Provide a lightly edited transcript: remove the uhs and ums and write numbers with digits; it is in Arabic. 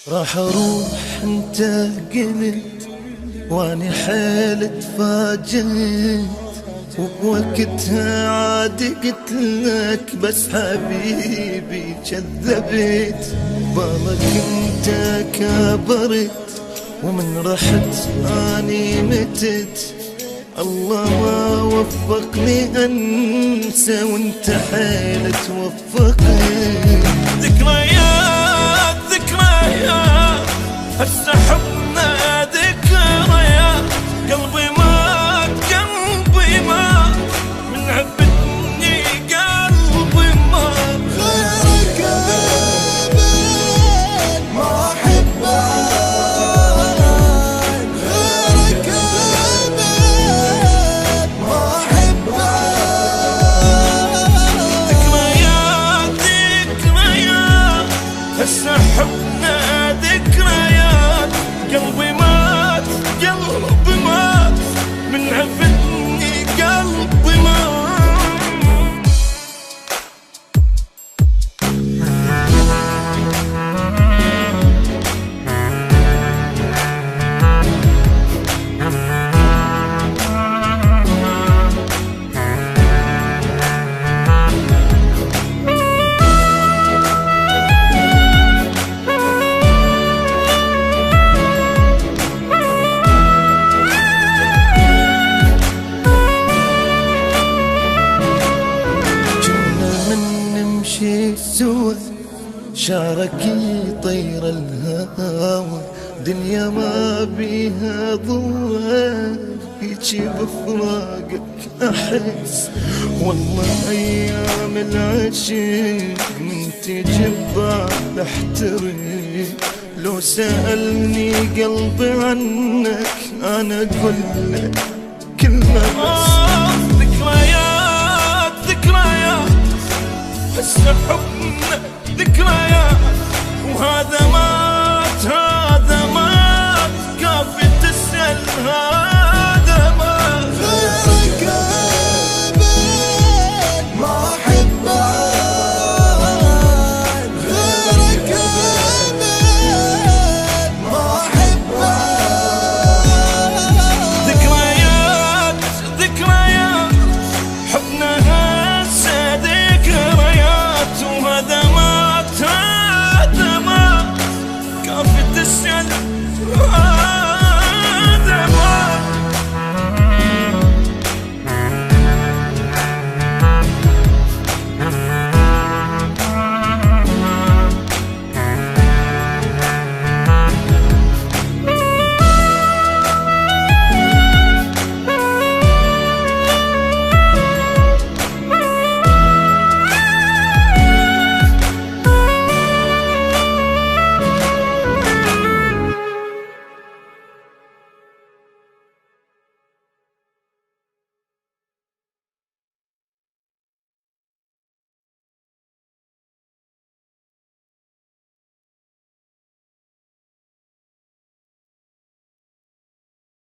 راح اروح انت قلت واني حيل تفاجئت، وبوقتها عادي قلت لك بس حبيبي كذبت. بالك انت كبرت ومن رحت اني متت. الله ما وفقني انسى وانت حيل توفقني. ذكريات ذكريات هسه حبنا ذكريات. قلبي مات قلبي مات من عبتني قلبي مات. غيرك ابد ما احبك، غيرك ابد ما احبك. ذكريات ذكريات هسه حبنا ذكريات. قلبي مات قلبي مات من عفتني قلبي مات. نمشي سوا شعرك يطير الهوى، دنيا ما بيها ضوى هيجي بفراقك احس. والله ايام العشق من تجي ببعد احترق. لو سألني قلبي عنك انا اقول لك كلمة بس. ذكريات ذكريات هسه حبنا ذكريات وهذا